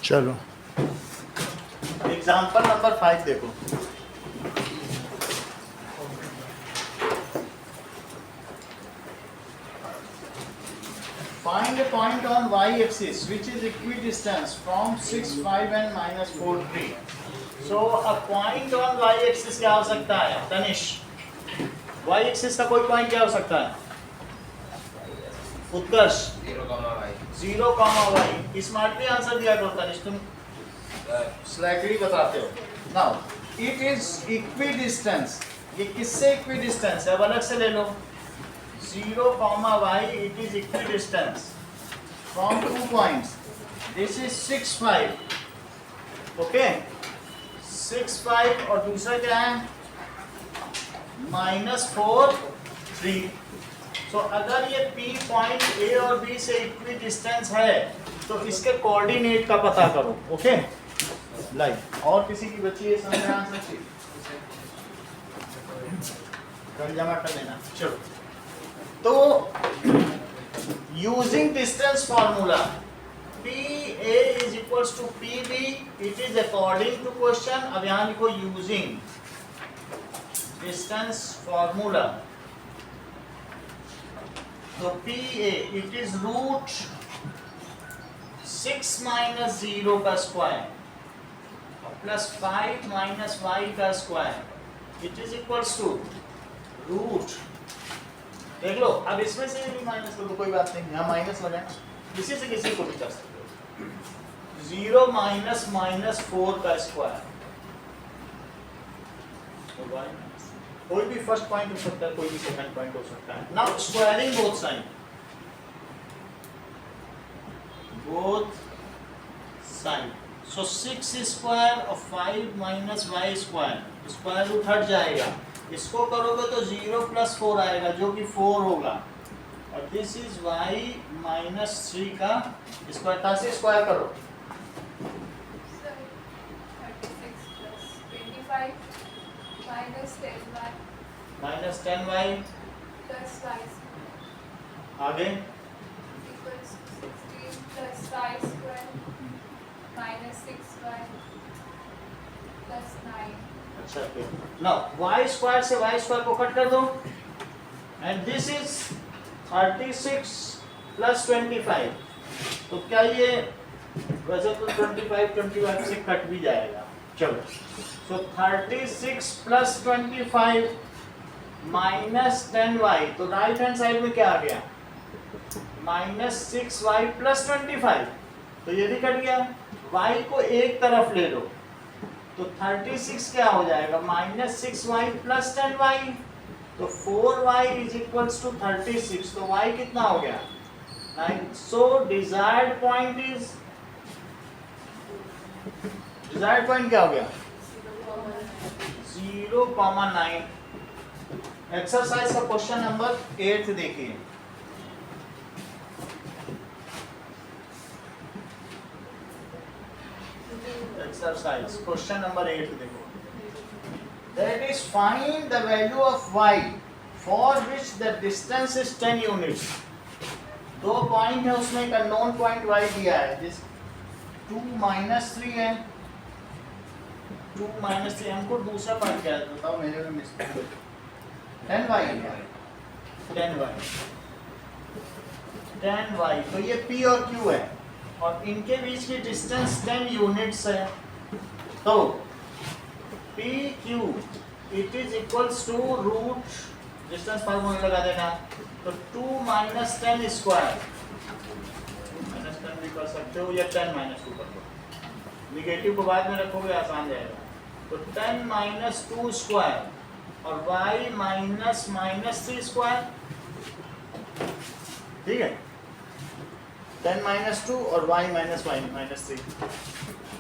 चलो example number 5 देखो। Find a point on y-axis which is equidistant from 6, 5 and minus 4, 3. So a point on y-axis क्या हो सकता है तनिष? y-axis का कोई पॉइंट क्या हो सकता है? उत्कर्ष 0, y। स्मार्टली आंसर दिया करो तनिष, तुम स्लाइटली बताते हो। नाउ इट इज इक्विडिस्टेंस, ये किससे इक्विडिस्टेंस है? अब अलग से ले लो। 0, y, it is equidistance from 2 points. This is 6, 5. Okay, 6, 5 और दूसरा क्या है? -4, 3. So अगर ये P पॉइंट A और B से इक्विडिस्टेंस है तो इसके कोऑर्डिनेट का पता करो। ओके लाइक और किसी की बची है समझ में आंसर शीट कल जमा कर लेना। चलो तो using distance formula PA is equals to PB, it is according to question। अब यहाँ लिखो यूजिंग डिस्टेंस फॉर्मूला, तो PA it is √6 - 0 का स्क्वायर प्लस 5 - y का square, it is equals to root, देख लो। अब इसमें से भी माइनस कर दो, कोई बात नहीं, यहाँ माइनस लगाए ना, किसी से किसी को भी कर सकते हो। 0 - -4 का स्क्वायर, कोई भी फर्स्ट पॉइंट हो सकता है, कोई भी सेकंड पॉइंट हो सकता है। नाउ स्क्वायरिंग बोथ साइड, सो 6 स्क्वायर और 5 - y स्क्वायर, स्क्वायर रूट हट जाएगा, इसको करोगे तो 0 + 4 आएगा जो कि 4 होगा, और दिस इज y - 3 का स्क्वायर। तासे स्क्वायर करो, 10y आगे अच्छा नाउ y स्क्वायर से y स्क्वायर को कट कर दो, एंड दिस इज 36 + 25। तो क्या ये वैसे तो 25 से कट भी जाएगा। चलो सो 36 + 25 - 10y, तो राइट हैंड साइड में क्या आ गया? -6y + 25, तो ये भी कट गया। y को एक तरफ ले लो, तो 36 क्या हो जाएगा? -6y + 10y, तो 4y = 36, तो y कितना हो गया? 9। सो डिजायर्ड पॉइंट क्या हो गया? 0,9। एक्सरसाइज का क्वेश्चन नंबर 8 देखिए। एक्सरसाइज क्वेश्चन नंबर 8 देखो। That is find the value of y for which the distance is 10 units। दो पॉइंट है, उसमें एक अननोन पॉइंट y दिया है, जिस 2 - 3 है, 2 - 3। हमको दूसरा पॉइंट क्या है बताओ, मेरे में मिस्टेक 10y है, 10y। तो ये P और Q है और इनके बीच की डिस्टेंस 10 यूनिट्स है, तो PQ it is equals to root distance formula लगा देना, तो 2 - 10 स्क्वायर, -10 भी कर सकते हो या 10 - 2 कर दो, निगेटिव को बाद में रखोगे आसान जाएगा। तो 10 - 2 स्क्वायर और y -3 स्क्वायर, ठीक है, 10 - 2 और y -3,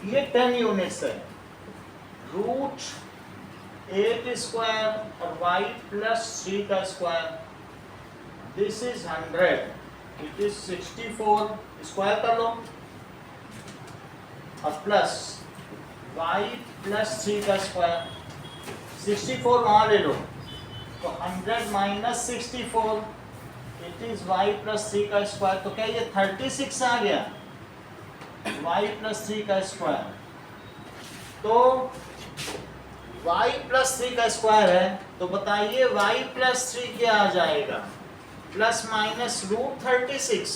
ये 10 यूनिट्स है। √8 स्क्वायर और y + 3 का square, this is 100, it is 64, square कर लो, और प्लस y + 3 का स्क्वायर, 64 वहां ले लो, तो 100 - 64, इट इज y + 3 का स्क्वायर। तो क्या ये 36 आ गया? y प्लस 3 का स्क्वायर, तो y प्लस 3 का स्क्वायर है, तो बताइए y प्लस 3 क्या आ जाएगा, प्लस माइनस रूट 36।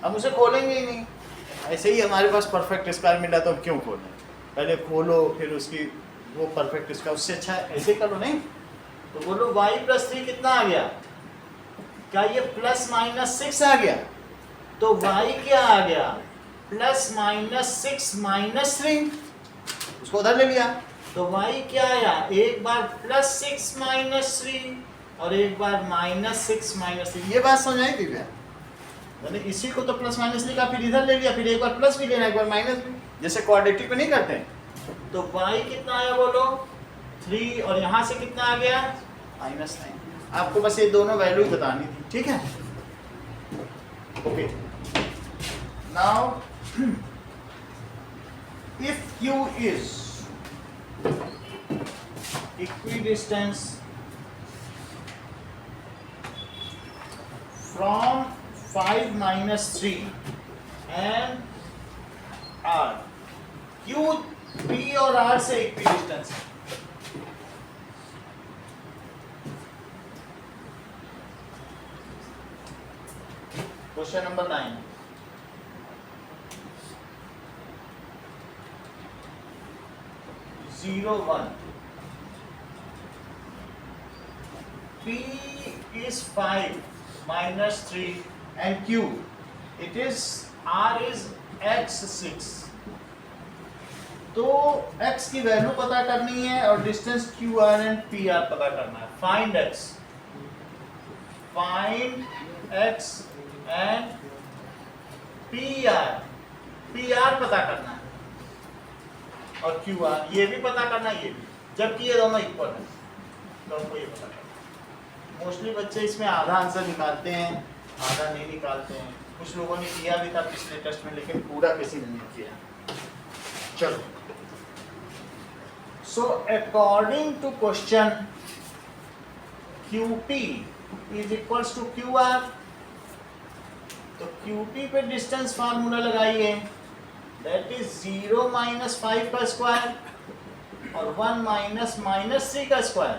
हम उसे खोलेंगे ही नहीं, ऐसे ही हमारे पास परफेक्ट स्क्वायर मिला तो हम क्यों खोलें, पहले खोलो फिर उसकी वो परफेक्ट स्क्वायर, उससे अच्छा ऐसे ही करो। नहीं तो बोलो y प्लस 3 कितना आ गया, क्या ये प्लस माइनस 6 आ गया, तो y क्या आ गया, प्लस माइनस 6 माइनस 3, उसको उधर ले लिया, तो y क्या आया, एक बार प्लस 6 माइनस 3 और एक बार माइनस 6 माइनस 3। ये बात समझ आई थी क्या, मैंने इसी को तो प्लस माइनस लिखा, फिर इधर ले लिया, फिर एक बार प्लस भी लेना एक बार माइनस भी, जैसे क्वाड्रेटिक में नहीं करते। तो y कितना आया बोलो 3 और यहाँ से कितना आ गया -9। आपको बस ये दोनों वैल्यू बतानी थी, ठीक है। Okay, now if q is equidistance from 5 minus 3 and r, q p और r से equidistance है। Question number 9, P is 5 minus 3 and Q it is R is x6। तो x की वैल्यू पता करनी है और डिस्टेंस QR एंड PR पता करना है। फाइंड x एंड PR पता करना है और QR ये भी पता करना है, ये भी, जबकि ये दोनों इक्वल है तो हमको ये पता करना है। मोस्टली बच्चे इसमें आधा आंसर निकालते हैं, आधा नहीं निकालते हैं। कुछ लोगों ने किया भी था पिछले टेस्ट में, लेकिन पूरा किसी ने नहीं किया। चलो, so according to question QP is equals to QR, तो QP पे डिस्टेंस फार्मूला लगाइए, दैट इज 0 माइनस 5 का स्क्वायर और 1 माइनस माइनस 3 का स्क्वायर,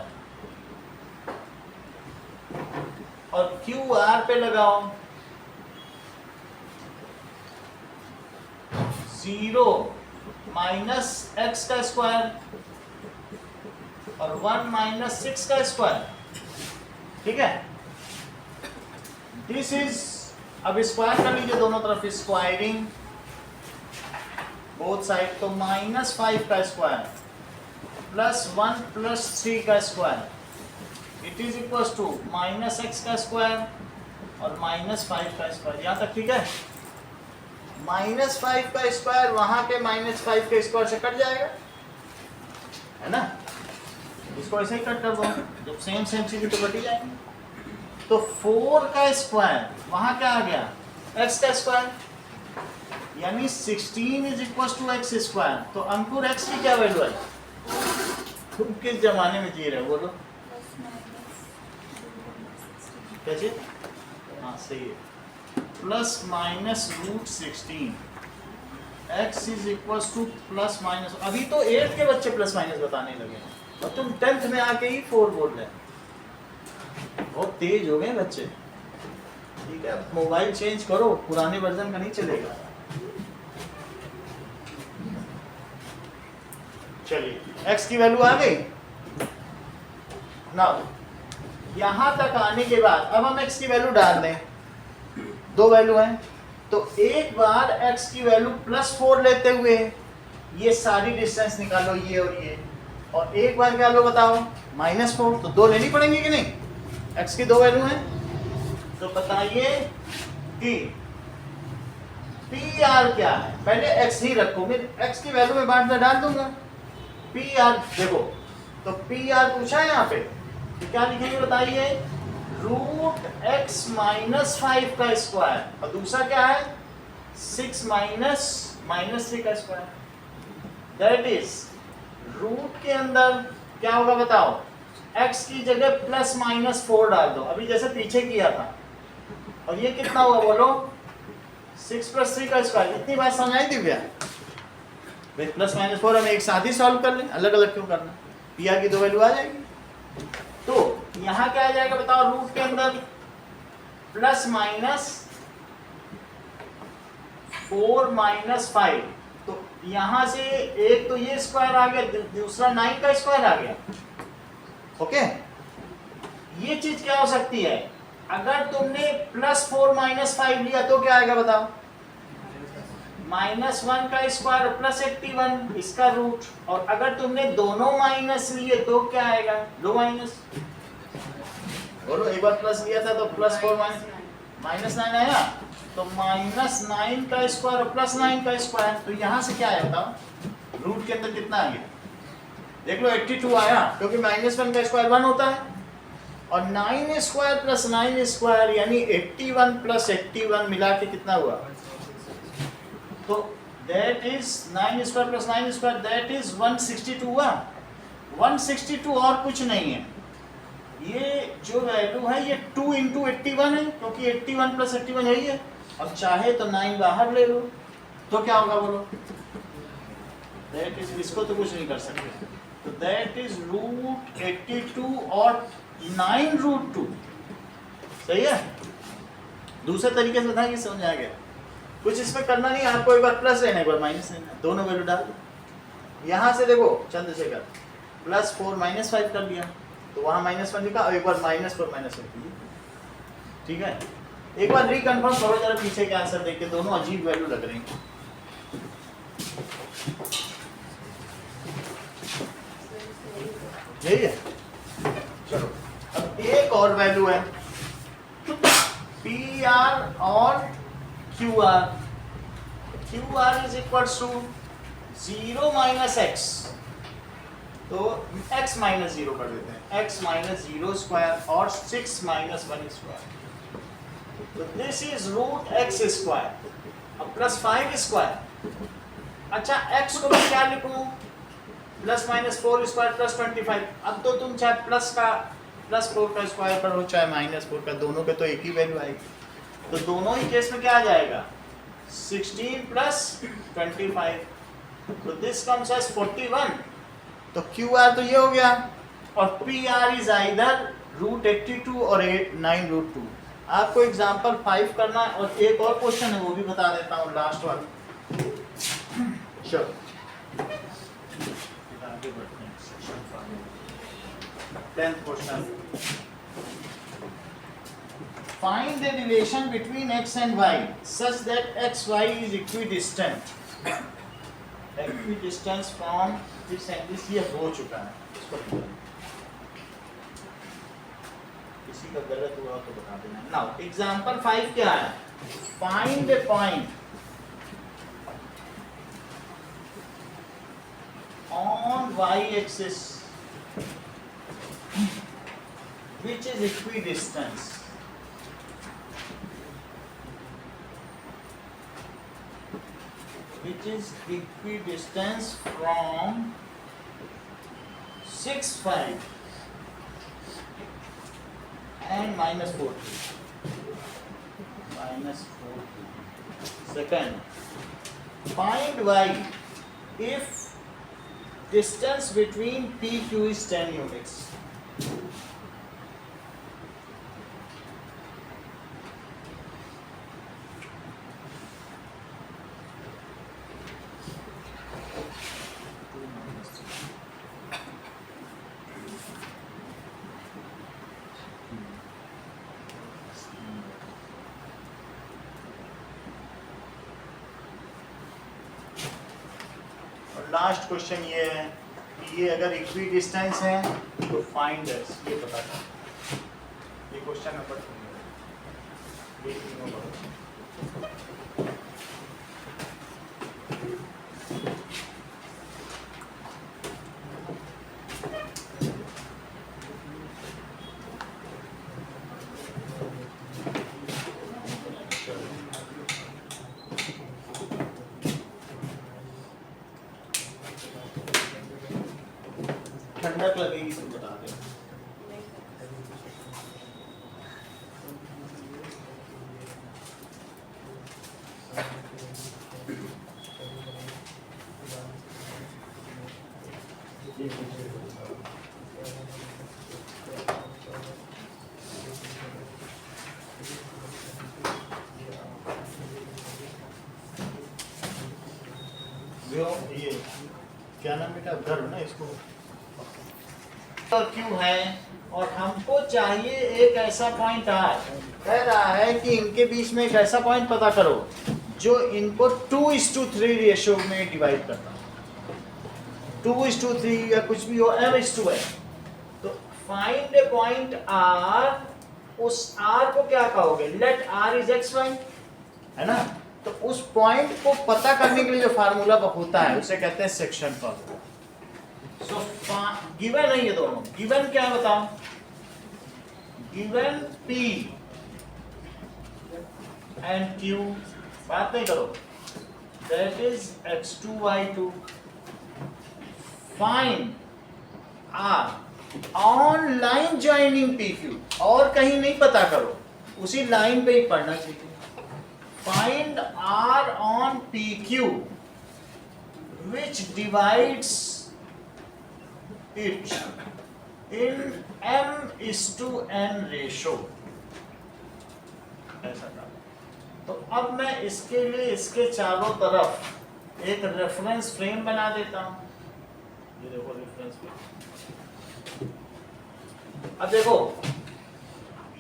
और QR पे लगाओ 0 माइनस x का स्क्वायर और 1 माइनस 6 का स्क्वायर, ठीक है। दिस इज, अब स्क्वायर कर लीजिए दोनों तरफ, स्क्वायरिंग बोथ साइड, तो -5 का स्क्वायर प्लस 1 प्लस 3 का square it is equal to -x का स्क्वायर और -5 का स्क्वायर। यहाँ तक ठीक है। -5 का स्क्वायर वहां पे -5 के स्क्वायर से कट जाएगा, है ना। इसको ऐसे ही कट कर दो, जब सेम चीजें तो कट ही जाएंगे। तो 4 का स्क्वायर वहां क्या आ गया, x का स्क्वायर, यानी 16 is equal to x square. तो अंकुर x की क्या वैल्यू है, तुम किस जमाने में जी रहे हो बोलो, कैसे, हाँ सही है, plus minus root 16, x is equal to plus minus. अभी तो 8th के बच्चे प्लस माइनस बताने लगे और तुम 10th में आके ही 4 बोल रहे, बहुत तेज हो गए बच्चे। ठीक है, मोबाइल चेंज करो, पुराने वर्जन का नहीं चलेगा। चलिए, x की वैल्यू आ गई। नाउ यहां तक आने के बाद अब हम x की वैल्यू डाल दें, दो वैल्यू हैं, तो एक बार x की वैल्यू +4 लेते हुए ये सारी डिस्टेंस निकालो, ये और एक बार क्या लो बताओ, -4, तो 2 लेनी पड़ेंगी कि नहीं, x की 2 वैल्यू हैं। तो बताइए कि PR क्या है, पहले x ही रखो, मैं x की वैल्यू में बाद में डाल दूंगा। PR देखो, तो PR पूछा है यहाँ पे, तो क्या लिखेंगे बताइए, √x - 5 का स्क्वायर, और दूसरा क्या है 6 माइनस 3 का स्क्वायर, दैट इज रूट के अंदर क्या होगा बताओ, x की जगह +-4 डाल दो, अभी जैसे पीछे किया था, और ये कितना हुआ बोलो 6 + 3 का स्क्वायर। इतनी बात समझ आई दिव्या? भाई प्लस माइनस 4 हम एक साथ ही सॉल्व कर लें, अलग अलग क्यों करना? पी आर की दो वैल्यू आ जाएगी। तो यहाँ क्या आ जाएगा बताओ? रूट के अंदर प्लस माइनस 4 - 5, तो यहां से एक तो ये स्क्वायर आ गया, दूसरा 9 का स्क्वायर आ गया। ओके, ये चीज क्या हो सकती है? अगर तुमने +4 - 5 लिया तो क्या आएगा बताओ? -1 का स्क्वायर प्लस 81 इसका रूट। और अगर तुमने दोनों माइनस लिए तो क्या आएगा? दो माइनस। बोलो, एक बार प्लस लिया था तो +4 -9 आया, तो -9 का स्क्वायर और +9 का स्क्वायर। तो यहां से क्या आया बताओ? रूट के अंदर कितना आ गया? देख लो 82 आया, क्योंकि -1 का स्क्वायर 1 होता है, और 9 स्क्वायर प्लस 9 स्क्वायर यानी 81 + 81 मिला के कितना हुआ? तो that is 9 square plus 9 square, that is 162 हुआ। 162 और कुछ नहीं है, ये जो वैल्यू है ये 2 × 81 है, क्योंकि 81 + 81 यही है। अब चाहे तो 9 बाहर ले लो तो क्या होगा बोलो? दैट इज, इसको तो कुछ नहीं कर सकते, तो दैट इज √82 और 9√2। सही है? दूसरे तरीके से बताएंगे, समझ आ गया? कुछ इसमें करना नहीं, आपको एक बार प्लस लेना है, एक बार माइनस लेना है, दोनों वैल्यू डाल दो। यहाँ से देखो चंद्रशेखर +4 - 5 कर दिया, तो वहाँ -1 लिखा, और एक बार -4 - 1 कीजिए। ठीक है, एक बार रिकन्फर्म करो जरा पीछे के आंसर देख के, दोनों अजीब वैल्यू लग रही हैं। यही है? चलो, अब एक और वैल्यू है PR और QR। QR = 0 - x, तो x - 0 कर देते हैं, x - 0 स्क्वायर और 6 - 1 स्क्वायर। तो दिस इज √x², अब +5 स्क्वायर। अच्छा, x को मैं क्या लिखूं? +-4 स्क्वायर + 25। अब तो तुम चाहे +4 का स्क्वायर करो, चाहे -4 का, दोनों के तो एक ही वैल्यू आएगी। तो दोनों ही केस में क्या आ जाएगा? 16 + 25, तो दिस कम्स एज 41। तो QR तो ये हो गया, और PR इज आइदर √82 और 9√2। आपको एग्जांपल 5 करना है, और एक और क्वेश्चन है वो भी बता देता हूँ, लास्ट वाला। चलो आगे बढ़ते हैं, section 10th question. Find the relation between x and y such that x, y is equidistant. Equidistance from this and this, ये हो चुका है, इसको किसी का गलत हुआ तो बता देना। Now example 5 क्या है? Find a point on y-axis which is equidistance. Which is equidistance from 6, 5 and -40. Second, find y if distance between PQ is 10 units. Last question ये है कि ये अगर इक्वी डिस्टेंस है तो फाइंड x, ये पता कर। ये क्वेश्चन नंबर 3 ठंडक लगेगी तो बता दे। ये क्या नाम बेटा, घर ना इसको क्यों है, और हमको चाहिए एक ऐसा पॉइंट आर। कह रहा है कि इनके बीच में एक ऐसा पॉइंट पता करो जो इनको 2:3 रेशियो में डिवाइड करता है। 2:3 या कुछ भी हो, m:2 है। तो फाइंड ए पॉइंट आर, उस आर को क्या कहोगे, लेट आर इज xy, है ना। तो उस पॉइंट को पता करने के लिए जो फार्मूला होता है उसे कहते हैं सेक्शन फार्मूला। सो गिवन है ये दोनों, गिवन क्या है बताओ, गिवन P एंड Q, बात नहीं करो, that is x2 y2, find R on line joining PQ, और कहीं नहीं पता करो, उसी लाइन पे ही पढ़ना चाहिए। Find R on PQ which divides it in m:n ratio। ऐसा था। तो अब मैं इसके लिए इसके चारों तरफ एक रेफरेंस फ्रेम बना देता हूं। ये देखो रेफरेंस फ्रेम। अब देखो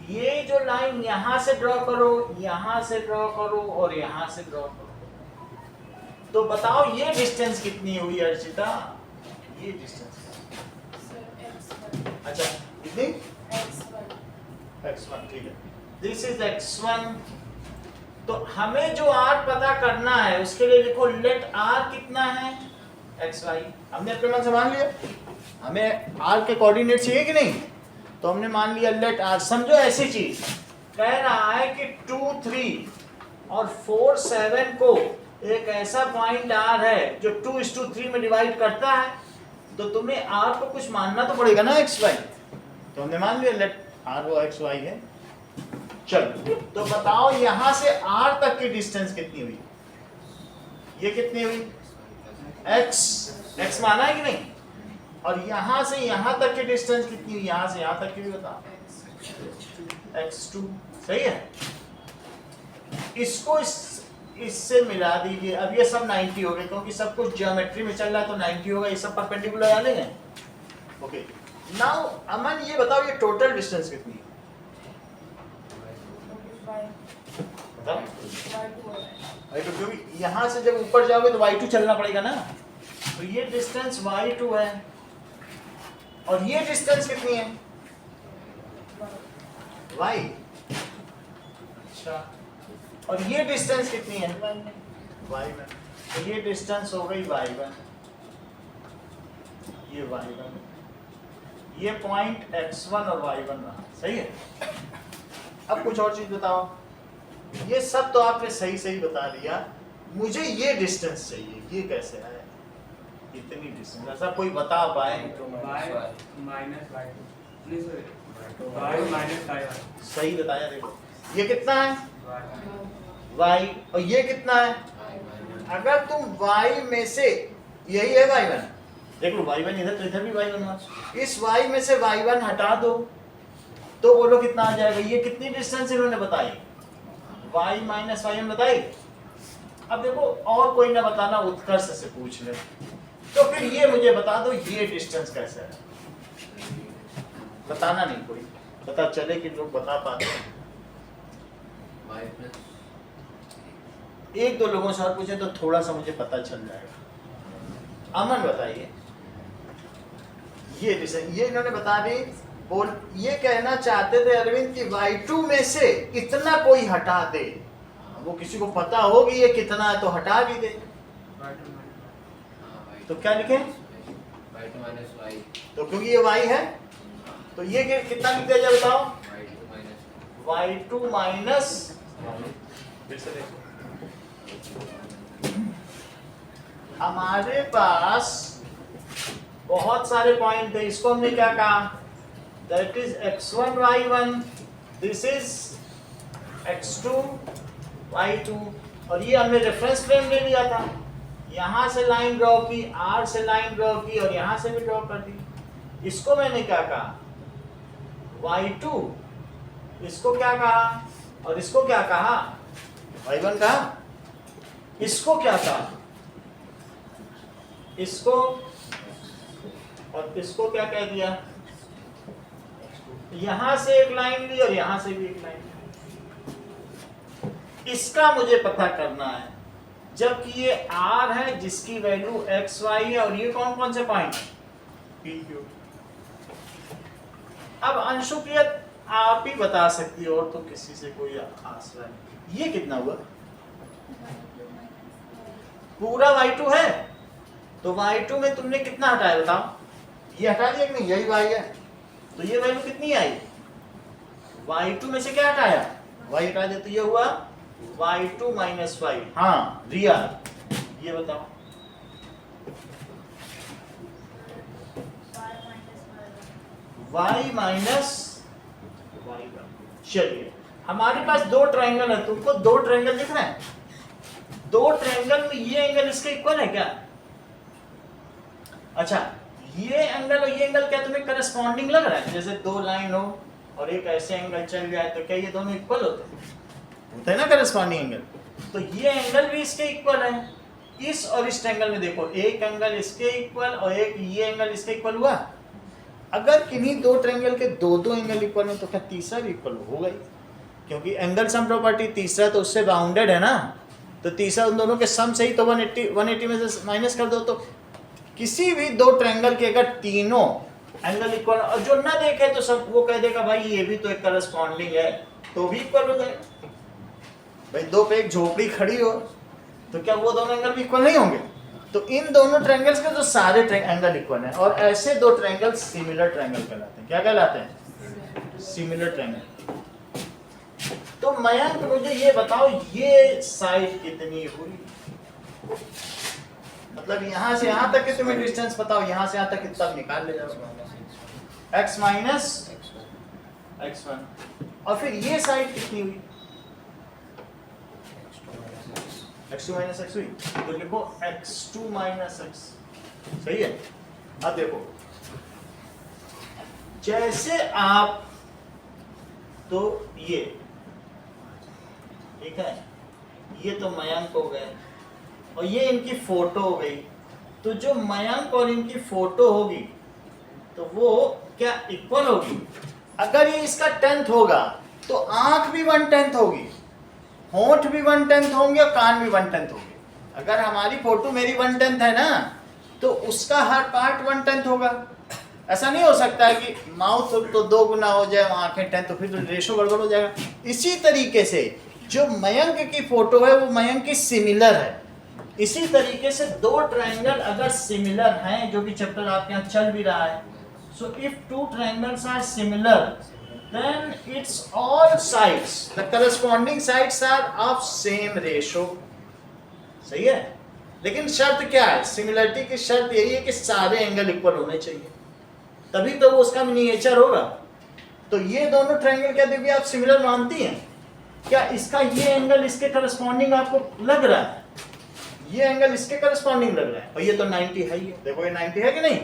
ये जो लाइन यहां से ड्रॉ करो, यहां से ड्रॉ करो और यहां से ड्रॉ करो, तो बताओ ये डिस्टेंस कितनी हुई अर्चिता, ये डिस्टेंस अच्छा कितनी, x1 ठीक है, दिस इज x1। तो हमें जो r पता करना है उसके लिए लिखो लेट r कितना है, xy। हमने अपने मन से मान लिया हमें r के कोऑर्डिनेट चाहिए कि नहीं, तो हमने मान लिया लेट आर। समझो ऐसी चीज कह रहा है कि 2, 3 और 4, 7 को एक ऐसा पॉइंट आर है जो 2:3 में डिवाइड करता है, तो तुम्हें आर को कुछ मानना तो पड़ेगा ना xy। तो हमने मान लिया लेट आर वो xy है। चलो तो बताओ यहां से आर तक की डिस्टेंस कितनी हुई, ये कितनी हुई, x माना है कि नहीं, और यहां से यहां तक की डिस्टेंस कितनी हुई, यहां से यहां तक की भी बताओ, x2 सही है। इसको इससे मिला दीजिए। अब ये सब 90 हो गए क्योंकि सब कुछ ज्योमेट्री में चल रहा है तो 90 होगा, ये सब परपेंडिकुलर आ लेंगे। ओके नाउ अमन ये बताओ ये टोटल डिस्टेंस कितनी है, बताओ। y2 क्योंकि यहां से जब ऊपर जाओगे तो y2 चलना पड़ेगा ना, तो ये डिस्टेंस y2 है। और ये डिस्टेंस कितनी है, y। अच्छा और ये डिस्टेंस कितनी है, y1। तो ये डिस्टेंस हो गई y1, ये y1, ये पॉइंट x1 और y1 रहा, सही है। अब कुछ और चीज बताओ, ये सब तो आपने सही सही बता दिया, मुझे ये डिस्टेंस चाहिए, ये कैसे है इतनी डिस्टेंस, ऐसा कोई बता पाए तो सही बताया। देखो ये कितना है y, और ये कितना है, अगर तुम y में से, यही है y1, देख लो y1 इधर तो इधर भी y1 हुआ, इस y में से y1 हटा दो तो बोलो कितना आ जाएगा। ये कितनी डिस्टेंस इन्होंने बताई, y माइनस y1 बताई। अब देखो और कोई ना बताना, उत्कर्ष से पूछ ले, तो फिर ये मुझे बता दो ये डिस्टेंस कैसे है, बताना नहीं कोई, पता चले कि लोग बता पाते हैं। एक दो लोगों से और पूछे तो थोड़ा सा मुझे पता चल जाएगा। अमन बताइए ये डिस्टेंस, ये इन्होंने बता दी। बोल ये कहना चाहते थे अरविंद कि y2 में से इतना कोई हटा दे, वो किसी को पता हो कि ये कितना है तो हटा भी दे, तो क्या लिखें, y2 minus y, तो क्योंकि ये y है तो ये कितना लिख दिया जाए बताओ, y2 माइनस। फिर से देखो हमारे पास बहुत सारे पॉइंट थे, इसको हमने क्या कहा, that is x1 y1, this is x2 y2, और ये हमने रेफरेंस फ्रेम ले लिया था। यहाँ से लाइन ड्रॉ की, R से लाइन ड्रॉ की और यहाँ से भी ड्रॉ कर दी। इसको मैंने क्या कहा, y2, इसको क्या कहा और इसको क्या कहा, y1 कहा। इसको क्या कहा, इसको और इसको क्या कह दिया, यहां से एक लाइन ली और यहां से भी एक लाइन ली। इसका मुझे पता करना है, जबकि ये R है जिसकी वैल्यू x y है और ये कौन कौन से पॉइंट है, p q। अब अंशुप्रियत आप ही बता सकती हो, और तो किसी से कोई आसरा नहीं। ये कितना हुआ, पूरा y2 है, तो y2 में तुमने कितना हटाया बताओ, ये हटा दिया कि नहीं, यही y है, तो ये वैल्यू कितनी आई, y2 में से क्या हटाया, y हटा दिया, तो ये हुआ y2 माइनस y। हाँ रिया, ये बताओ, y माइनस y। चलिए हमारे पास दो ट्रायंगल है, तुमको दो ट्रायंगल दिख रहे हैं, दो ट्रायंगल में ये एंगल इसके इक्वल है क्या, अच्छा ये एंगल और ये एंगल क्या तुम्हें करस्पॉन्डिंग लग रहा है, जैसे दो लाइन हो और एक ऐसे एंगल चल जाए तो क्या ये दोनों इक्वल होते हैं ना, करस्पॉन्डिंग एंगल। तो ये एंगल भी इसके इक्वल है, इस और इस ट्रायंगल में देखो, एक एंगल इसके इक्वल और एक ये एंगल इसके इक्वल हुआ। अगर किन्हीं दो ट्रायंगल के दो दो एंगल इक्वल हैं तो क्या तीसरा भी इक्वल होगा ही, क्योंकि एंगल सम प्रॉपर्टी तीसरा तो उससे बाउंडेड है ना, तो तीसरा उन दोनों के सम से ही तो 180 में से माइनस कर दो, तो किसी भी दो ट्रायंगल के अगर तीनों एंगल इक्वल, और जो ना देखे तो सब वो कह देगा भाई ये भी तो एक करस्पॉन्डिंग है, तो भी इक्वल हो जाएगा। भाई दो पे एक झोपड़ी खड़ी हो तो क्या वो दोनों एंगल भी इक्वल नहीं होंगे, तो इन दोनों ट्रायंगल्स के जो सारे एंगल इक्वल हैं, और ऐसे दो ट्रायंगल सिमिलर ट्रायंगल कहलाते हैं। क्या कहलाते हैं, सिमिलर ट्रायंगल। तो मयंक मुझे ये बताओ, ये साइड कितनी हुई, मतलब यहां से यहां तक के तुम्हें डिस्टेंस बताओ, यहां से यहां तक कितना निकाल ले जाओ, x माइनस x1। और फिर ये साइड कितनी हुई, x2 माइनस x हुई, तो लिखो x2 माइनस x। सही है। अब देखो जैसे आप, तो ये ठीक है, ये तो मयंक हो गए और ये इनकी फोटो हो गई, तो जो मयंक और इनकी फोटो होगी तो वो क्या इक्वल होगी। अगर ये इसका 10th होगा तो आंख भी 1/10 होगी, होंठ भी 1/10 होंगे और कान भी 1/10 होंगे। अगर हमारी फोटो मेरी 1/10 है ना, तो उसका हर पार्ट 1/10 होगा। ऐसा नहीं हो सकता है कि माउथ तो 2 गुना हो जाए, आंखें 10, तो फिर तो रेशो गड़बड़ हो जाएगा। इसी तरीके से जो मयंक की फोटो है वो मयंक की सिमिलर है। इसी तरीके से दो ट्रायंगल अगर सिमिलर हैं, जो कि चैप्टर आपके यहाँ चल भी रहा है, so if two triangles are similar then its all sides, the corresponding sides are of same ratio। सही है, लेकिन शर्त क्या है, सिमिलरिटी की शर्त यही है कि सारे एंगल इक्वल होने चाहिए, तभी तो वो उसका मिनिएचर होगा। तो ये दोनों ट्रायंगल क्या दिव्या आप सिमिलर मानती हैं क्या, इसका ये एंगल इसके करस्पॉन्डिंग आपको लग रहा है, ये एंगल इसके करस्पॉन्डिंग लग रहा है, और ये तो 90 है ही है, देखो ये 90 है कि नहीं।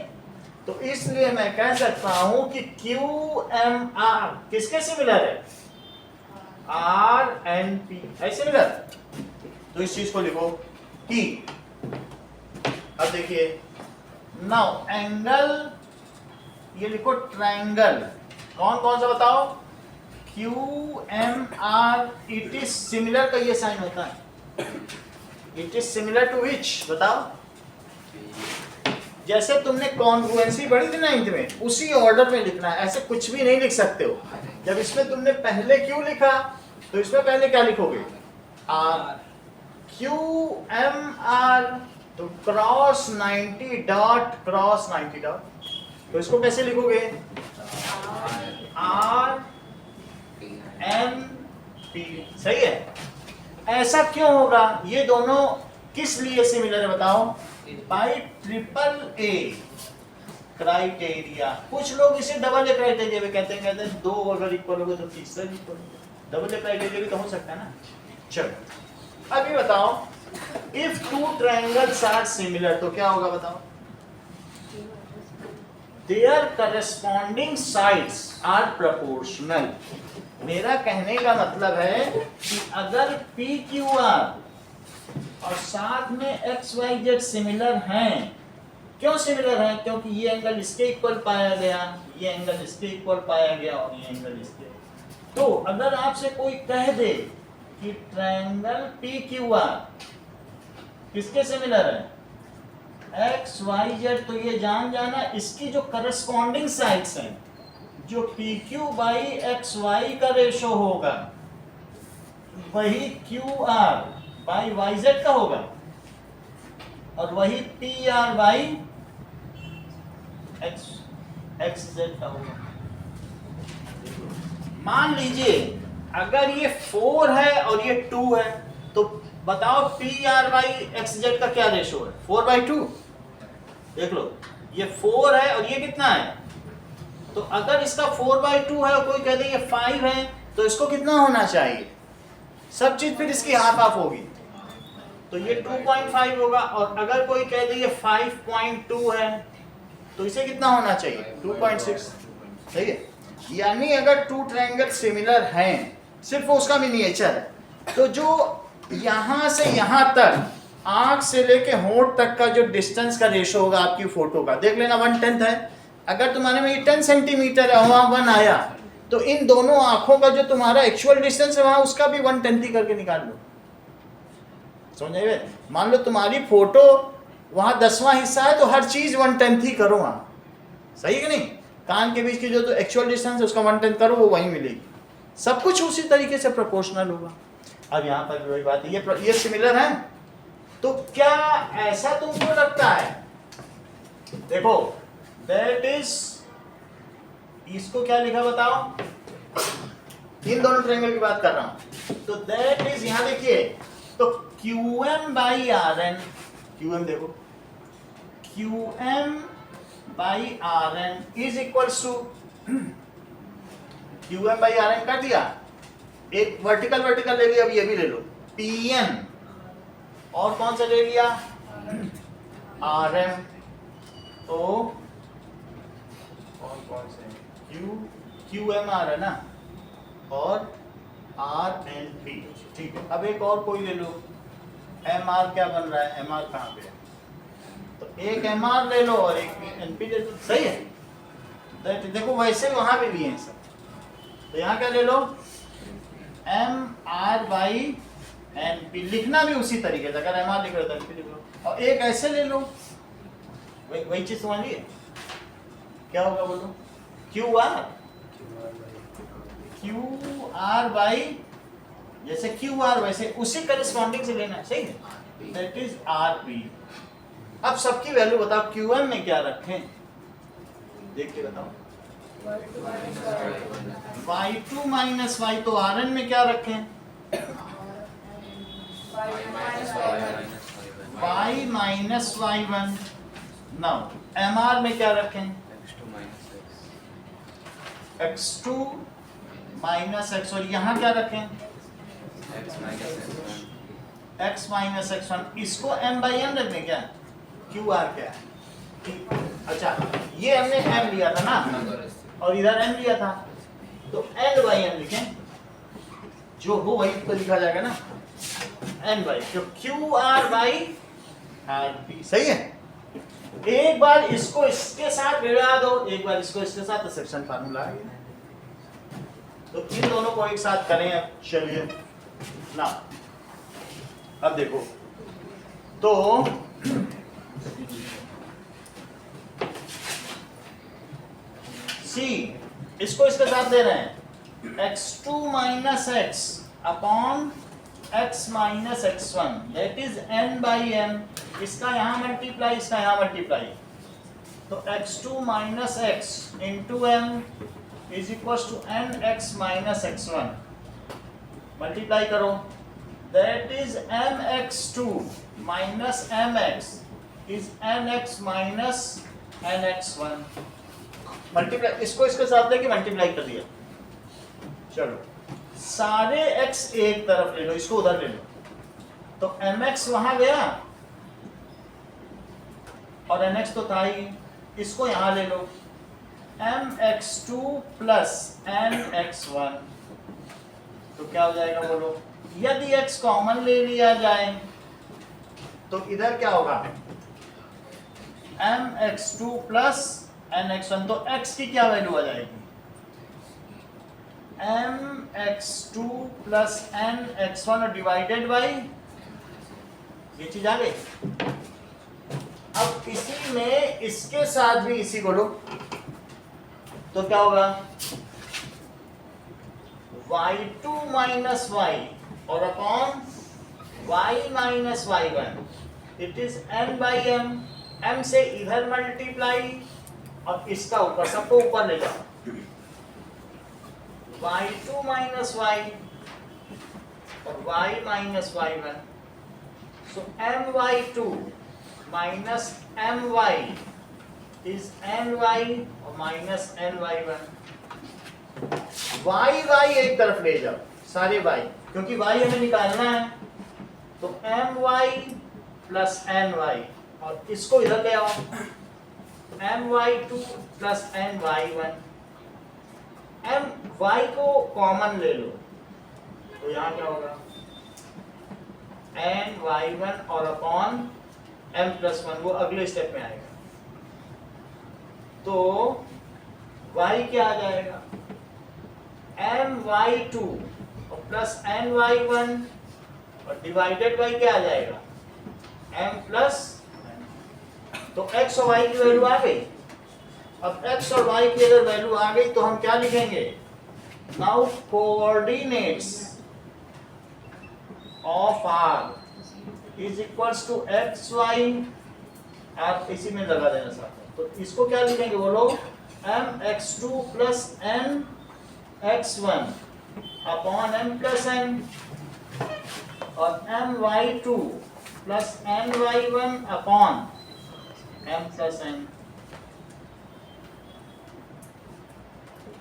तो इसलिए मैं कह सकता हूं कि QMR किसके सिमिलर है, RNP है सिमिलर। तो इस चीज को लिखो कि, अब देखिए नाउ एंगल, ये लिखो ट्रायंगल कौन कौन सा बताओ, QMR, इट इज सिमिलर का ये साइन होता है, इट इज सिमिलर टू विच बताओ। जैसे तुमने कॉन्ग्रुएंसी पढ़ी थी 9th में, उसी ऑर्डर में लिखना है, ऐसे कुछ भी नहीं लिख सकते हो। जब इसमें तुमने पहले क्यों लिखा तो इसमें पहले क्या लिखोगे, R, QMR, तो क्रॉस 90 डॉट क्रॉस 90 डॉट, तो इसको कैसे लिखोगे, RNP। सही है। ऐसा क्यों होगा, ये दोनों किस लिए सिमिलर है बताओ, बाय AAA क्राइटेरिया। कुछ लोग इसे डबल ए क्राइटेरिया भी कहते हैं दो अगर इक्वल होगा तो तीसरा भी इक्वल होगा, डबल ए क्राइटेरिया भी तो हो सकता है ना। चलो अभी बताओ if two triangles are similar तो क्या होगा बताओ? Their corresponding sides are proportional. मेरा कहने का मतलब है कि अगर पी क्यू आर और साथ में एक्स वाई जेड सिमिलर हैं, क्यों सिमिलर हैं? क्योंकि ये एंगल इसके इक्वल पाया गया, ये एंगल इसके इक्वल पाया गया और ये एंगल इसके। तो अगर आपसे कोई कह दे कि ट्रायंगल पी क्यू आर किसके सिमिलर है? एक्स वाई जेड, तो ये जान जाना इसकी जो करस्पॉन्डिंग साइड्स हैं, जो P Q by X Y का रेशो होगा वही Q R by Y Z का होगा और वही P R by X X Z का होगा। मान लीजिए अगर ये 4 है और ये 2 है तो बताओ P R by x Z का क्या रेशो है? 4/2। देख लो ये 4 है और ये कितना है? तो अगर इसका 4/2 है और कोई कह दे ये 5 है तो इसको कितना होना चाहिए? सब चीज फिर इसकी हाफ हाफ होगी तो ये 2.5 होगा। और अगर कोई कह दे ये 5.2 है तो इसे कितना होना चाहिए? 2.6। सही है। यानी अगर टू ट्रायंगल सिमिलर हैं, सिर्फ उसका मिनिएचर है, तो जो यहां से यहां तक आंख से लेके होंठ तक का जो डिस्टेंस का रेशो होगा आपकी फोटो का, देख लेना 1/10 है। अगर तुम्हारे में ये 10 सेंटीमीटर है वहां 1 आया तो इन दोनों आंखों का जो तुम्हारा एक्चुअल डिस्टेंस है वहां उसका भी 1/10 ही करके निकाल लो। समझे? मान लो तुम्हारी फोटो वहां 10वां हिस्सा है तो हर चीज 1/10 ही करो वहां। सही है कि नहीं? कान के बीच की जो एक्चुअल डिस्टेंस है उसका 1/10 करो, वो वहीं मिलेगी। सब कुछ उसी तरीके से प्रोपोर्शनल होगा। अब यहाँ पर वही बात है, ये सिमिलर है तो क्या ऐसा तुमको लगता है? देखो दैट इज, इसको क्या लिखा बताओ? इन दोनों ट्रायंगल की बात कर रहा हूं। तो दैट इज, यहां देखिए तो QM बाई RN, QM देखो QM by RN is equals to, QM by RN कर दिया, एक वर्टिकल वर्टिकल ले लिया, अब ये भी ले लो PN, और कौन सा ले लिया? RM। तो कौन से QMR है ना, और RNP। ठीक है, अब एक और कोई ले लो, MR क्या बन रहा है? MR कहाँ पे है? तो एक MR ले लो और एक NP ले लो। सही है। देखो वैसे वहां भी लिए हैं सब, तो यहाँ क्या ले लो? MR by NP। लिखना भी उसी तरीके से, अगर MR लिख रहे हो तो NP लिख लो। और एक ऐसे ले लो, वही चीज समझिए क्या होगा बोलो? QR बाई, जैसे QR वैसे उसी करस्पॉन्डिंग से लेना है। सही है। That is RP। अब सबकी वैल्यू बताओ, QM में क्या रखें? देख के बताओ। y2 माइनस y, तो RN में क्या रखें? y minus y1। Now MR में क्या रखें? x2 माइनस x, और यहाँ क्या रखें? x minus x1। इसको m बाई m रखें क्या? QR क्या है? अच्छा ये हमने m लिया था ना और इधर m लिया था, तो n बाई m लिखें, जो हो वही तो लिखा जाएगा ना, n बाई, तो QR बाई RP। सही है। एक बार इसको इसके साथ मिला दो, एक बार इसको इसके साथ, तो सेक्शन फार्मूला आ गया। तो इन दोनों को एक साथ करें। अब चलिए ना, अब देखो तो C, इसको इसके साथ दे रहे हैं x2 minus x upon x minus x1, that is n by m। इसका यहाँ मल्टीप्लाई, इसका यहाँ मल्टीप्लाई, तो x2 minus x into m is equal to nx minus x1। Multiply करो, that is mx2 minus mx is nx minus nx1। Multiply, इसको इसके साथ लेके मल्टीप्लाई कर दिया। चलो सारे x एक तरफ ले लो, इसको उधर ले लो, तो mx वहां गया और nx तो था ही, इसको यहां ले लो, mx2 प्लस nx1, तो क्या हो जाएगा बोलो? यदि x कॉमन ले लिया जाए तो इधर क्या होगा? mx2 प्लस nx1, तो x की क्या वैल्यू आ जाएगी? mx2 plus nx1 divided by, ये चीज आ गई। अब इसी में इसके साथ भी इसी को लो, तो क्या होगा? y2 माइनस y और upon y minus y1, it is n by m, m से इधर मल्टीप्लाई और इसका ऊपर, सबको ऊपर ले जाओ, y2 माइनस y और y minus y1, so my2 minus my is ny और माइनस ny1, y एक तरफ ले जाओ, सारे y, क्योंकि y हमें निकालना है, तो my प्लस ny और इसको इधर ले आओ, my2 प्लस ny1, y को कॉमन ले लो, तो यहाँ क्या होगा? ny1 और अपॉन m प्लस 1, वो अगले स्टेप में आएगा, तो y क्या आ जाएगा? my2 और प्लस ny1 और डिवाइडेड बाई क्या आ जाएगा? m प्लस, तो x और y की वैल्यू आ गई। अब x और y की अगर वैल्यू आ गई तो हम क्या लिखेंगे? Now coordinates of r is equals to x y, आप इसी में लगा देना साथ, तो इसको क्या लिखेंगे बोलो? mx2 plus nx1 upon m plus n और my2 plus ny1 upon m plus n।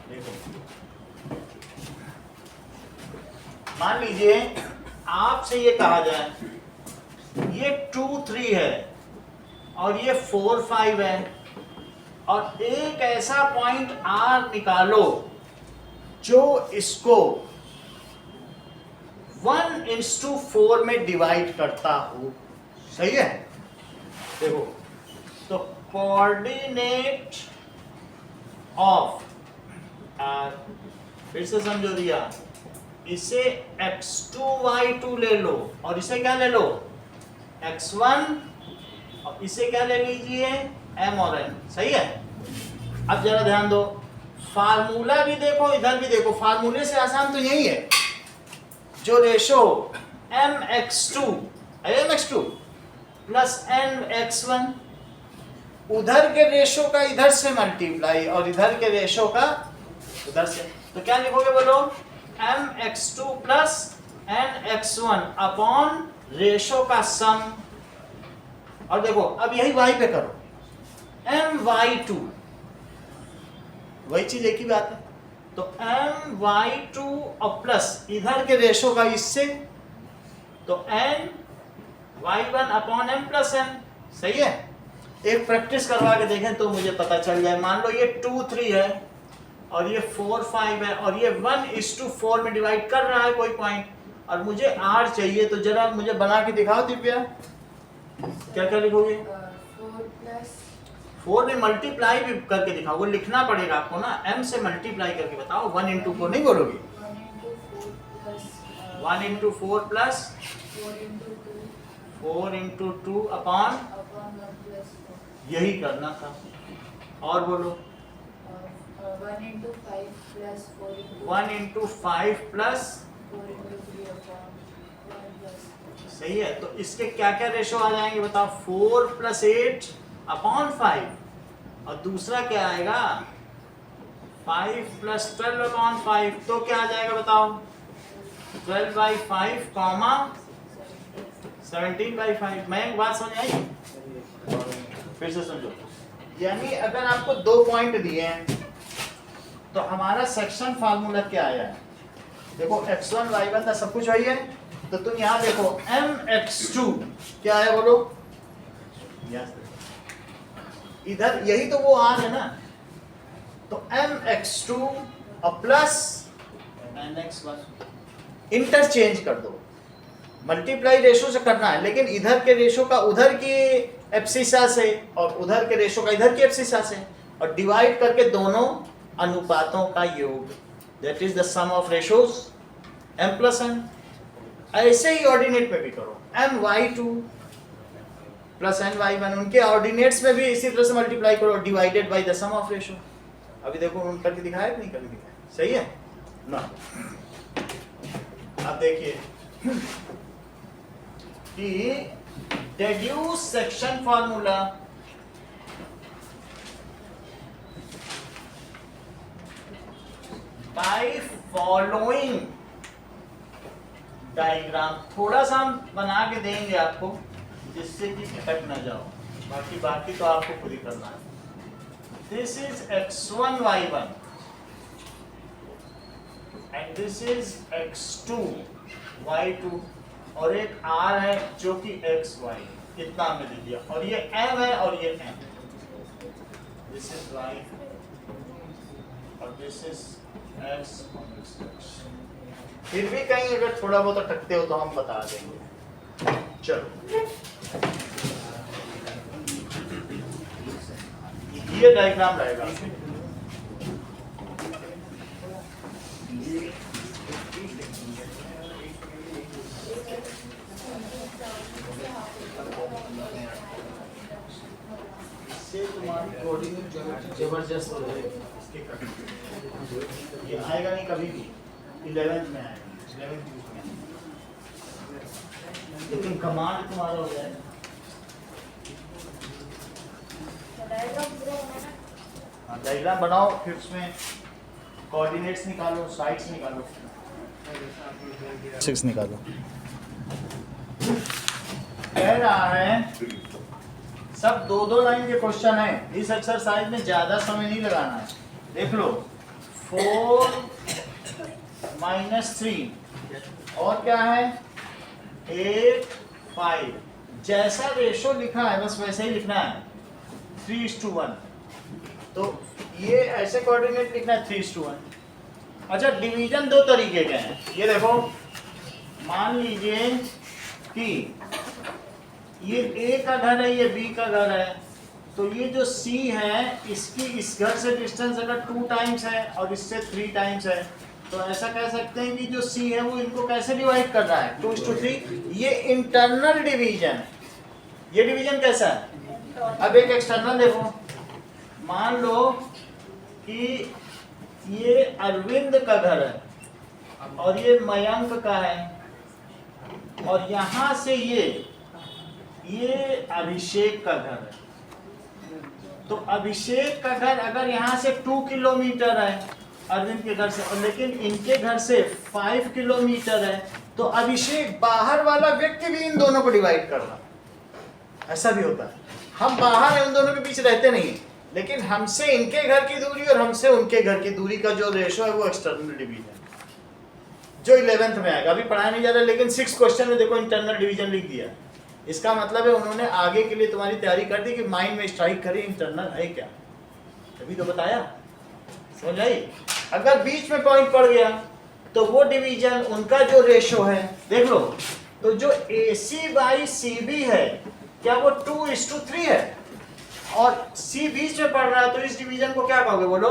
देखो, मान लीजिए आपसे ये कहा जाए ये 2 3 है और ये 4 5 है, और एक ऐसा पॉइंट R निकालो जो इसको 1:4 में डिवाइड करता हो, सही है? देखो, तो कोऑर्डिनेट ऑफ R, फिर से समझो दिया, इसे x2 y2 ले लो और इसे क्या ले लो? x1, और इसे क्या ले लीजिए? m और n, सही है? अब जरा ध्यान दो, फार्मूला भी देखो, इधर भी देखो, फार्मूले से आसान तो यही है, जो रेशो mx2 प्लस nx1, उधर के रेशो का इधर से मल्टीप्लाई और इधर के रेशो का उधर से, तो क्या लिखोगे बोलो? mx2 plus nx1 upon ratio का सम, और देखो अब यही y पे करो, my2, वही चीज एक ही बात है, तो my2 और प्लस इधर के रेशो का इससे, तो ny1 upon m plus n, सही है? एक प्रैक्टिस करवा के देखें तो मुझे पता चल जाए। मान लो ये 2 3 है और ये 4 5 है और ये 1:4 में डिवाइड कर रहा है कोई पॉइंट, और मुझे r चाहिए, तो जरा मुझे बना के दिखाओ दिव्या, क्या क्या लिखोगे? 4 में मल्टीप्लाई भी करके दिखाओ, वो लिखना पड़ेगा आपको ना, m से मल्टीप्लाई करके बताओ, 1:4 नहीं बोलोगे? 1:4 प्लस 4:2 अपॉन, यही करना था, और बोलो 1:5 प्लस, सही है? तो इसके क्या क्या रेशो आ जाएंगे बताओ? 4 प्लस 8 अपॉन 5, और दूसरा क्या आएगा? 5 प्लस 12 अपॉन 5, तो क्या आ जाएगा बताओ? 12/5 कॉमा 17/5। मैं एक बात समझ आई? फिर से समझो, यानी अगर आपको 2 पॉइंट दिए हैं तो हमारा सेक्शन फार्मूला क्या आया है? देखो x1 y1 था, सब कुछ वही है, तो तुम यहाँ देखो mx2 क्या है बोलो, इधर यही तो वो r है ना, तो mx2 और प्लस nx1 इंटरचेंज कर दो, मल्टीप्लाई रेशो से करना है, लेकिन इधर के रेशो का उधर की एब्सिसा से और उधर के रेशो का इधर की एब्सिसा से, और डिवाइड करके दोनों अनुपातों का योग, that is the sum of ratios m plus n। ऐसे ही ऑर्डिनेट में भी करो, my2 प्लस ny1, उनके ऑर्डिनेट्स में भी इसी तरह से मल्टीप्लाई करो, divided by the sum of ratio. अभी देखो उन करके दिखाया कि नहीं करके दिखाया, सही है ना। अब देखिए कि deduce section formula, by following diagram. थोड़ा सा हम बना के देंगे आपको जिससे कि अटक ना जाओ, बाकी तो आपको खुद ही करना है। This is x1 y1 and this is x2 y2, और एक r है जो कि xy, इतना हमने दे दिया, और ये m है और ये m, दिस इज y और दिस इज x। फिर भी कहीं अगर थोड़ा बहुत अटकते हो तो हम बता देंगे। चलो ये डायग्राम रहेगा, इससे तुम्हारी कोऑर्डिनेट जबरदस्त हो जाएगी। ये आएगा नहीं कभी भी, 11th में आएगा, 11th में, लेकिन कमांड तुम्हारा हो जाएगा। डायग्राम बनाओ, फिर उसमें कोऑर्डिनेट्स निकालो, साइड्स निकालो, 6 निकालो। कह रहा है सब 2-2 लाइन के क्वेश्चन है, इस एक्सरसाइज में ज्यादा समय नहीं लगाना है। देख लो 4 - 3 और क्या है 8 5, जैसा रेशो लिखा है बस वैसे ही लिखना है, 3:1। तो ये ऐसे कोऑर्डिनेट लिखना है 3:1। अच्छा डिवीजन 2 तरीके के हैं, ये देखो मान लीजिए कि ये A का घर है, ये B का घर है, तो ये जो C है इसकी इस घर से डिस्टेंस अगर 2 टाइम्स है और इससे 3 टाइम्स है, तो ऐसा कह सकते हैं कि जो C है वो इनको कैसे डिवाइड कर रहा है 2:3। ये इंटरनल डिवीजन है। ये डिवीजन कैसा है, अब एक एक्सटर्नल देखो, मान लो कि ये अरविंद का घर है और ये मयंक का है, और यहाँ से ये अभिषेक का घर है। तो अभिषेक का घर अगर यहाँ से 2 किलोमीटर है अरविंद के घर से, और लेकिन इनके घर से 5 किलोमीटर है, तो अभिषेक बाहर वाला व्यक्ति भी इन दोनों को डिवाइड कर रहा है। ऐसा भी होता है, हम बाहर है, उन दोनों के बीच रहते नहीं, लेकिन हमसे इनके घर की दूरी और हमसे उनके घर की दूरी का जो रेशो है वो एक्सटर्नल डिवीजन, जो 11th में आएगा। अभी पढ़ाया नहीं जा रहा, लेकिन 6 क्वेश्चन में देखो इंटरनल डिवीजन लिख दिया। इसका मतलब है उन्होंने आगे के लिए तुम्हारी तैयारी कर दी कि माइंड में स्ट्राइक करी इंटरनल है क्या, तभी तो बताया, समझ आई। अगर बीच में पॉइंट पड़ गया तो वो डिवीजन उनका जो रेशो है देख लो, तो जो AC/CB है क्या वो 2:3 है, और C बीच में पड़ रहा है, तो इस डिवीजन को क्या कहोगे बोलो,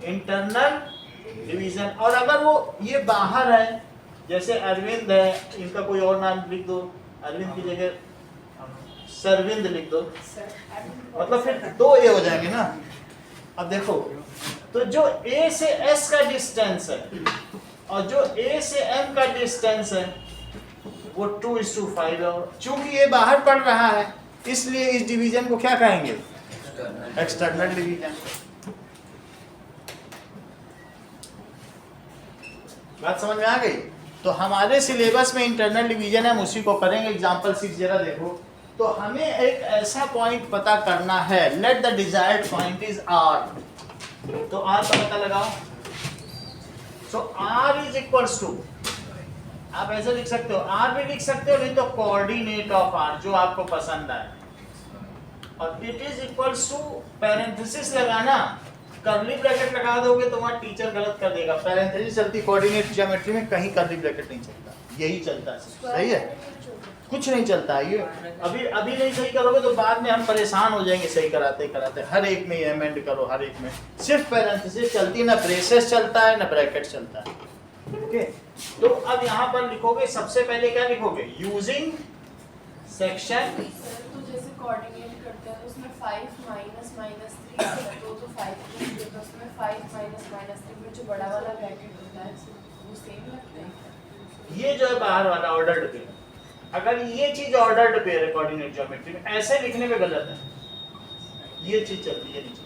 इंटरनल डिवीजन। और अगर वो ये बाहर है, जैसे अरविंद है, इनका कोई और नाम लिख दो, अरविंद की जगह सरविंद लिख दो, मतलब फिर 2 A हो जाएंगे ना। अब देखो तो जो A से S का डिस्टेंस है और जो A से M का डिस्टेंस है वो 2:5 है, चूंकि ये बाहर पड़ रहा है इसलिए इस डिवीजन को क्या कहेंगे, एक्सटर्नल डिवीजन। बात समझ में आ गई। तो हमारे सिलेबस में इंटरनल डिवीजन है, हम उसी को करेंगे। एग्जांपल 6 जरा देखो, तो हमें एक ऐसा पॉइंट पता करना है, let the desired point is R। तो R का पता लगाओ। सो R इज इक्वल्स टू, आप ऐसे लिख सकते हो, आर भी लिख सकते हो, नहीं तो कोऑर्डिनेट ऑफ आर जो आपको पसंद आए। और it is equals to parenthesis लगाना, कर्ली ब्रैकेट लगा दोगे तो वहां टीचर गलत कर देगा। पैरेंथेसिस चलती कोऑर्डिनेट ज्योमेट्री में, कहीं कर्ली ब्रैकेट नहीं चलता, यही चलता है। सही है, कुछ नहीं चलता है ये। अभी नहीं सही करोगे तो बाद में हम परेशान हो जाएंगे सही कराते कराते। हर एक में अमेंड करो, हर एक में सिर्फ पैरेंथेसिस चलती है, ना ब्रेसेस चलता है ना ब्रैकेट चलता है। ओके, तो अब यहाँ पर लिखोगे, सबसे पहले क्या लिखोगे, यूजिंग सेक्शन। तो जैसे कोऑर्डिनेट करते हैं तो उसमें 5 माइनस माइनस 3 तो 5 तो उसमें 5 माइनस माइनस 3 में जो बड़ा वाला ब्रैकेट होता है वो सेम लगता है। ये जो है बाहर वाला ऑर्डर्ड पेयर, अगर ये चीज ऑर्डर्ड पेयर है कोऑर्डिनेट ज्योमेट्री में, ऐसे लिखने में गलत है, ये चीज चलती है नीचे।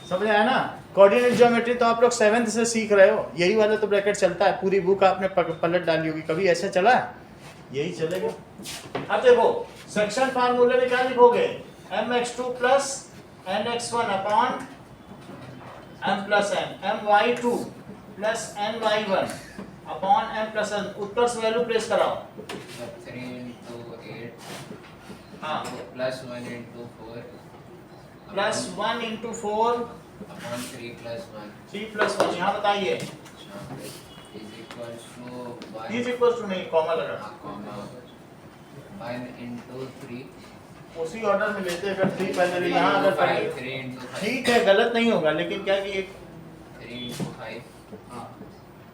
समझ आया ना? कोऑर्डिनेट ज्योमेट्री तो आप लोग 7th से सीख रहे हो, यही वाला तो ब्रैकेट चलता है। पूरी बुक आपने पलट डाली होगी, कभी ऐसा चला है? यही चलेगा। अब देखो सेक्शन फार्मूले में क्या लिखोगे, mx2 plus nx1 upon m plus n, my2 plus ny1 upon m plus n। उत्तर से वैल्यू प्लेस कराओ। 3 into 8 हाँ, plus 1 into 4 plus 1 into 4 upon 3 plus 1 3 plus 1। यहाँ बताइए, is equals to 1 is equal to नहीं, कॉमा लगा, comma 1 into 3 उसी order में लेते हैं। अगर 3 पहले ले, यहाँ अगर 5 3 into 5 ठीक है, गलत नहीं होगा, लेकिन क्या कि एक 3 into 5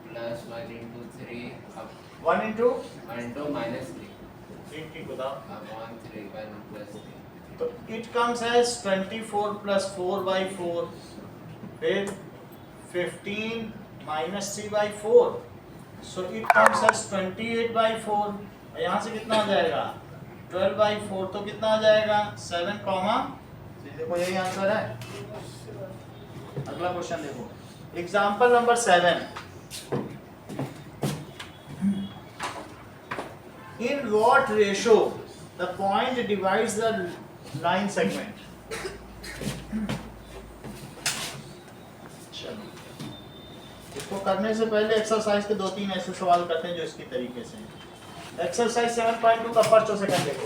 plus 1 into 3 up 1 into 1 into minus 3 ठीक बताओ। upon 3 1 plus 3 तो इट कम्स एज 24 प्लस 4/4, फिर 15 minus 3/4, so it comes as 28/4। यहाँ से कितना आ जाएगा, 12/4, तो कितना आ जाएगा 7 कॉमा। देखो यही आंसर है। अगला क्वेश्चन देखो, example number 7। In what ratio the point divides the line segment? चलो, इसको करने से पहले एक्सरसाइज के 2-3 ऐसे सवाल करते हैं जो इसकी तरीके से हैं। एक्सरसाइज 7.2 का फर्स्ट और सेकंड देखो।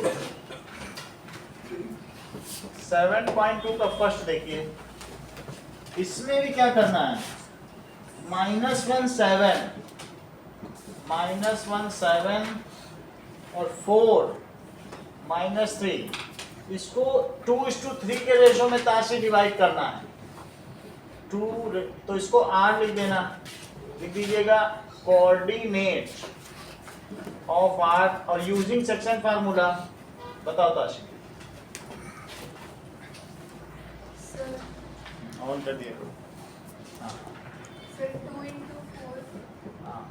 7.2 का फर्स्ट देखिए, इसमें भी क्या करना है, -1 7 और 4 -3, इसको 2:3 के रेशो में ताशी डिवाइड करना है। 2, तो इसको R लिख देना, लिख दीजिएगा कोऑर्डिनेट ऑफ R, और यूजिंग सेक्शन फार्मूला बताओ ताशी। ऑन कर दिया। हाँ, फिर 2 into 4 हाँ,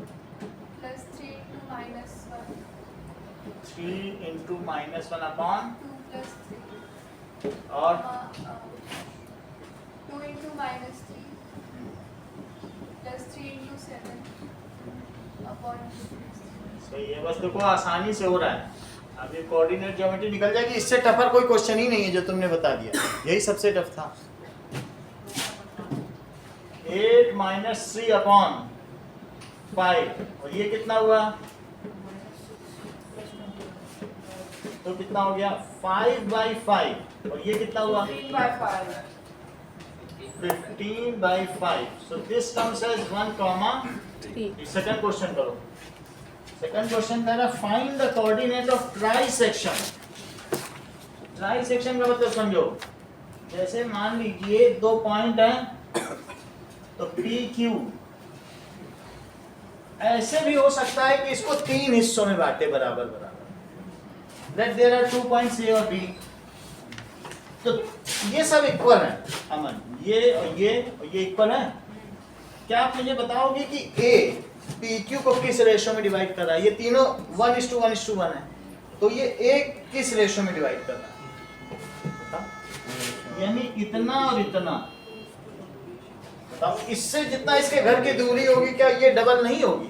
plus 3 into -1 3 into -1 upon 2 plus 3 और 2 into -3 plus 3 into 7 upon 2 plus 3। सही है, बस देखो आसानी से हो रहा है। अब ये कोऑर्डिनेट ज्योमेट्री निकल जाएगी, इससे टफर कोई क्वेश्चन ही नहीं है जो तुमने बता दिया, यही सबसे टफ था। 8 - 3 अपॉन 5, और ये कितना हुआ, तो कितना हो गया 5/5, और ये कितना हुआ 3/5 15/5। So this comes as 1, second question करो। सेकंड क्वेश्चन कह रहा है find the coordinate of trisection. Trisection का मतलब समझो, जैसे मान लीजिए 2 पॉइंट हैं, तो PQ ऐसे भी हो सकता है कि इसको 3 हिस्सों में बांटे बराबर बराबर। Let there are 2 points A और B, तो ये सब इक्वल है अमन, ये और ये इक्वल है। क्या आप मुझे बताओगे कि A PQ को किस रेशो में डिवाइड कर रहा है? ये तीनों 1:1:1 है, तो ये A किस रेशो में डिवाइड कर रहा है बताओ? यानी इतना और इतना। बताओ, इससे जितना इसके घर की दूरी होगी क्या ये डबल नहीं होगी?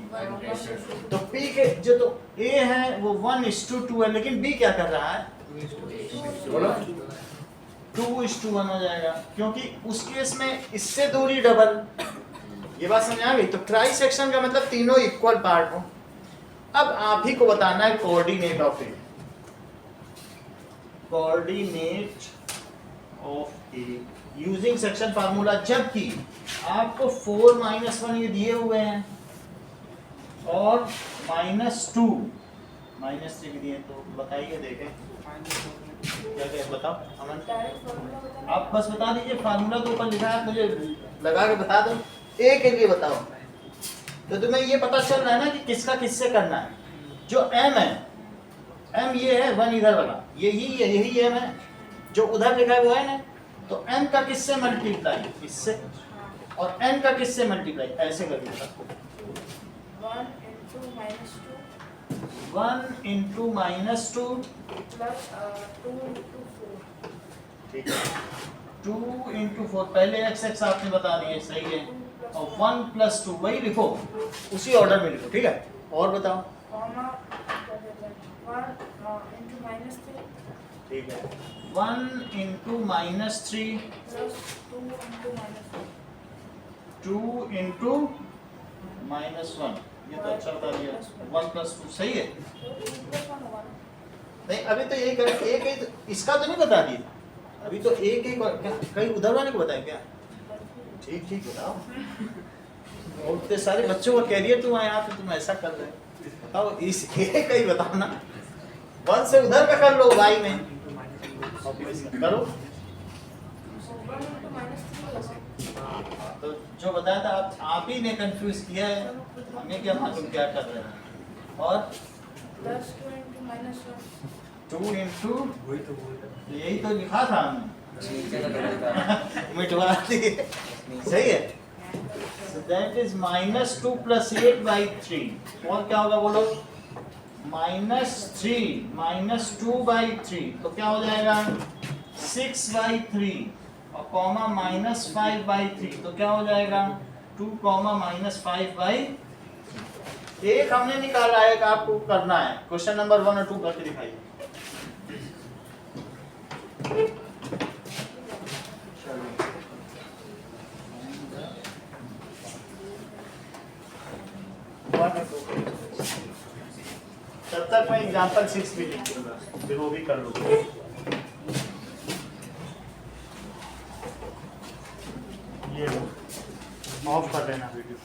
तो P के जो तो A है वो 1:2 है, लेकिन B क्या कर रहा है, बोलो 2:1 हो जाएगा, क्योंकि उस केस में इससे दूरी डबल। ये बात समझ आ गई? तो ट्राई सेक्शन का मतलब तीनों इक्वल पार्ट हो। अब आप ही को बताना है coordinate of A, coordinate of A using section formula, जबकि आपको 4 - 1 ये दिए हुए हैं और -2 -3 भी दिए, तो बताइए देखें क्या क्या बताओ अमन। डायरेक्ट फॉर्मूला बताना। आप बस बता दीजिए, फार्मूला तो ऊपर लिखा है, आप मुझे लगा के बता दो। ए के लिए बताओ, तो तुम्हें ये पता चल रहा है ना कि किसका किससे करना है। जो m है, m ये है 1 इधर वाला, यही m है, जो उधर लिखा है वो n है, तो m का किससे मल्टीप्लाई, इससे, और n का किससे मल्टीप्लाई, ऐसे करके बताओ। 1 into -2 1 into -2 plus 2 into 4. ठीक है, 2 into 4, पहले x आपने बता दिए, सही है, और 1 plus 2 वही लिखो, उसी ऑर्डर में लिखो, ठीक है। और बताओ, Comma 1 into -3 ठीक है, 1 into -3 plus 2 into -1. 2 into -1, ये तो अच्छा बता दिया, 1 plus 2 सही है। तो 2 plus 1 1. नहीं अभी तो यही करें, एक ही इसका तो नहीं बता दिए, अभी तो एक ही कहीं उधर वाले को बताया क्या। ठीक ठीक बताओ, और इतने सारे बच्चों का कैरियर तुम यहाँ पे तुम ऐसा कर रहे हो, बताओ इस एक ही बताओ ना, 1 से उधर का कर लो y में, करो। So 1 into -3 होगा. तो जो बताया था आप ही ने कंफ्यूज किया है, हमें क्या मालूम क्या कर रहे हैं। और Plus 2 into -1. 2 into, यही तो लिखा था हमने, नीचे का गलत था। मिटवा दिए, सही है। So that is -2 plus 8 by 3, और क्या होगा बोलो, -3 - 2 by 3, तो क्या हो जाएगा 6 by 3, और कॉमा -5 by 3, तो क्या हो जाएगा 2, -5 by 3। एक हमने निकाला है, एक आपको करना है, क्वेश्चन नंबर 1 और 2 करके दिखाइए। तब तक मैं एग्जाम्पल 6 भी लिख दूंगा, फिर वो भी कर लूंगा। ये ऑफ कर लेना वीडियो।